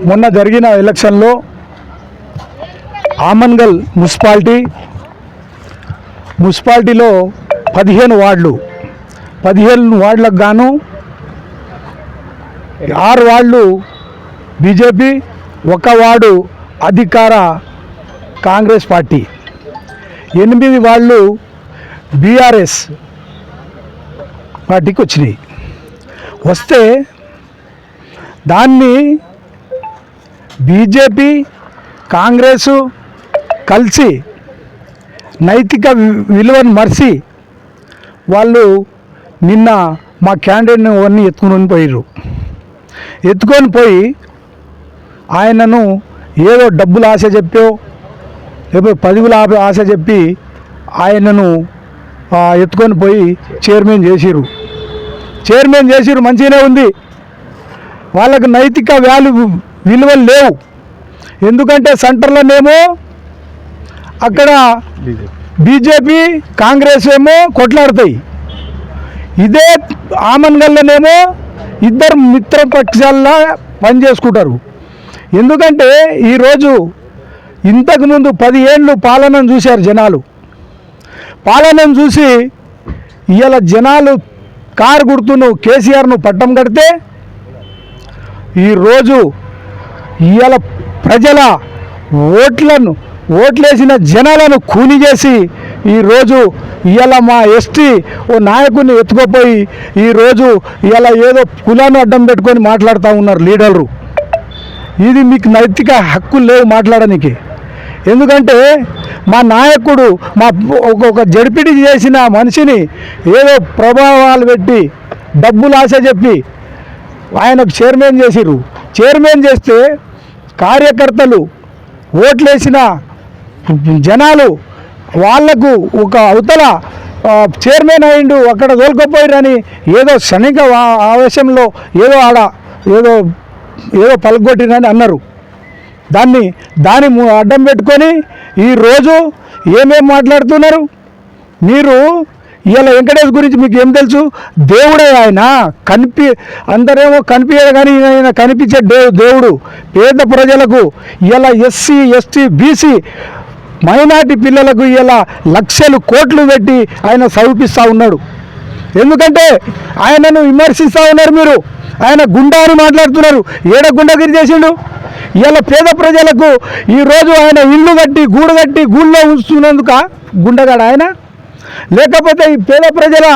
మొన్న జరిగిన ఎలక్షన్లో ఆమన్గల్ మున్సిపాలిటీలో 15 వార్డులకు గాను 6 వార్డులు బీజేపీ, 1 వార్డు అధికార కాంగ్రెస్ పార్టీ, 8 వార్డులు బీఆర్ఎస్ పార్టీకి వచ్చినాయి. వస్తే దాన్ని బీజేపీ కాంగ్రెసు కలిసి నైతిక విలువను మరిచి వాళ్ళు నిన్న మా క్యాండిడేట్ని అవన్నీ ఎత్తుకొని పోయి ఆయనను ఏదో డబ్బులు ఆశ చెప్పో లేకపోతే పదవుల ఆశ చెప్పి ఆయనను ఎత్తుకొని పోయి చైర్మన్ చేసిరు. మంచిగానే ఉంది. వాళ్ళకు నైతిక విలువలు లేవు. ఎందుకంటే సెంటర్లోనేమో అక్కడ బీజేపీ కాంగ్రెస్ ఏమో కొట్లాడతాయి. ఇదే ఆమన్గల్లోనేమో ఇద్దరు మిత్రపక్షాల్లో పనిచేసుకుంటారు. ఎందుకంటే ఈరోజు ఇంతకుముందు 10 ఏళ్ళు పాలనను చూశారు జనాలు. పాలనను చూసి ఇవాళ జనాలు కారు గుర్తును కేసీఆర్ను పట్టం కడితే ఈరోజు ఇవాళ ప్రజల ఓట్లేసిన జనాలను కూని చేసి ఈరోజు ఇవాళ మా ఎస్టీ ఓ నాయకుడిని ఎత్తుకుపోయి ఈరోజు ఇవాళ ఏదో కులాన్ని అడ్డం పెట్టుకొని మాట్లాడుతూ ఉన్నారు లీడర్లు. ఇది మీకు నైతిక హక్కులు లేవు మాట్లాడడానికి. ఎందుకంటే మా నాయకుడు ఒక జడిపిడి చేసిన మనిషిని ఏదో ప్రభావాలు పెట్టి డబ్బులు ఆశ చెప్పి ఆయనకు చైర్మన్ చేసిరు. చైర్మన్ చేస్తే కార్యకర్తలు ఓట్లేసిన జనాలు వాళ్లకు ఒక అవతల చైర్మన్ అయిండు అక్కడ తోలుకపోయిరని ఏదో క్షణిక ఆవేశంలో ఏదో పలగొట్టిరని అన్నారు. దాన్ని అడ్డం పెట్టుకొని ఈరోజు ఏమేం మాట్లాడుతున్నారు మీరు. ఇవాళ వెంకటేష్ గురించి మీకు ఏం తెలుసు? దేవుడే ఆయన. అందరేమో కనిపించదు కానీ ఆయన కనిపించే దేవుడు. పేద ప్రజలకు ఇలా ఎస్సీ ఎస్టీ బీసీ మైనార్టీ పిల్లలకు ఇలా లక్షలు కోట్లు పెట్టి ఆయన చదివిస్తూ ఉన్నాడు. ఎందుకంటే ఆయనను విమర్శిస్తూ ఉన్నారు మీరు. ఆయన గుండా అని మాట్లాడుతున్నారు. ఏడ గుండాగిరి చేసిండు? ఇలా పేద ప్రజలకు ఈరోజు ఆయన ఇల్లు కట్టి గూడు కట్టి గూళ్ళో ఉంచుతున్నందుక గుండగాడు ఆయన? లేకపోతే ఈ పేద ప్రజల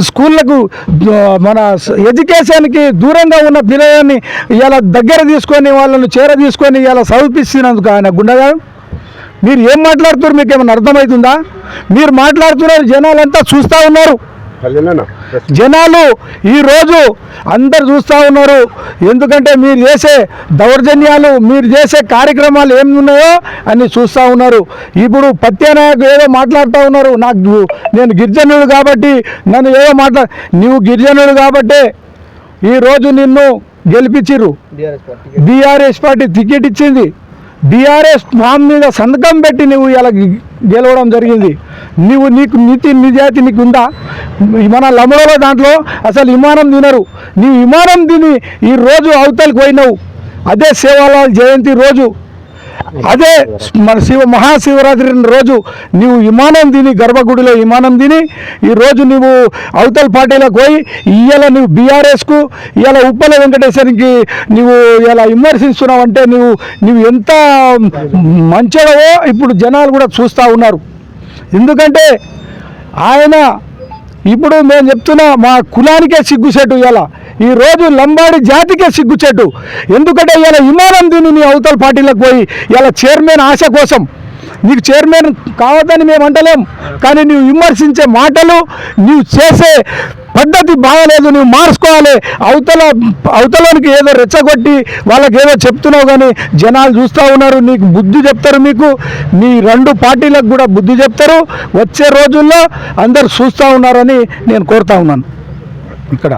స్కూళ్ళకు మన ఎడ్యుకేషన్కి దూరంగా ఉన్న పిల్లలని ఇలా దగ్గర తీసుకొని వాళ్ళను తీసుకొని ఇలా చదివిస్తున్నందుకు ఆయన గుండగాడు? మీరు ఏం మాట్లాడుతున్నారు? మీకు ఏమైనా అర్థమవుతుందా? మీరు మాట్లాడుతున్నారు, జనాలంతా చూస్తూ ఉన్నారు. జనాలు ఈరోజు అందరు చూస్తూ ఉన్నారు. ఎందుకంటే మీరు చేసే దౌర్జన్యాలు, మీరు చేసే కార్యక్రమాలు ఏమి ఉన్నాయో అన్నీ చూస్తూ ఉన్నారు. ఇప్పుడు పత్యానాయకు ఏదో మాట్లాడుతూ ఉన్నారు. నేను గిరిజనుడు కాబట్టి నన్ను ఏదో నువ్వు గిరిజనుడు కాబట్టే ఈరోజు నిన్ను గెలిపించిర్రు. బీఆర్ఎస్ పార్టీ టికెట్ ఇచ్చింది. బీఆర్ఎస్ ఫామ్ మీద సంతకం పెట్టి నువ్వు ఇలా గెలవడం జరిగింది. నీకు నిజాయితీ నీకు ఉందా? మన లమడలో దాంట్లో అసలు విమానం తినరు. నీ విమానం తిని ఈరోజు అవతలికి పోయినావు. అదే సేవాలాల్ జయంతి రోజు, అదే మన మహాశివరాత్రి రోజు నువ్వు విమానం తిని గర్భగుడిలో విమానం తిని ఈరోజు నువ్వు అవతల పార్టీలకు పోయి ఇవాళ నువ్వు బీఆర్ఎస్కు ఇవాళ ఉప్పల వెంకటేశ్వరికి నువ్వు ఇలా విమర్శిస్తున్నావు అంటే నువ్వు ఎంత మంచివాడవో ఇప్పుడు జనాలు కూడా చూస్తూ ఉన్నారు. ఎందుకంటే ఆయన ఇప్పుడు నేను చెప్తున్నా మా కులానికే సిగ్గుచెట్టు. ఇలా ఈరోజు లంబాడి జాతికే సిగ్గుచెట్టు. ఎందుకంటే ఇలా విమానం దీన్ని నీ అవతల పార్టీలకు పోయి ఇలా చైర్మన్ ఆశ కోసం, నీకు చైర్మన్ కావద్దని మేము అంటలేం, కానీ నువ్వు విమర్శించే మాటలు, నువ్వు చేసే పద్ధతి బాగలేదు, నువ్వు మార్చుకోవాలి. అవతలోనికి ఏదో రెచ్చగొట్టి వాళ్ళకి ఏదో చెప్తున్నావు కానీ జనాలు చూస్తూ ఉన్నారు. నీకు బుద్ధి చెప్తారు. మీ 2 పార్టీలకు కూడా బుద్ధి చెప్తారు. వచ్చే రోజుల్లో అందరు చూస్తూ ఉన్నారని నేను కోరుతా ఉన్నాను. ఇక్కడ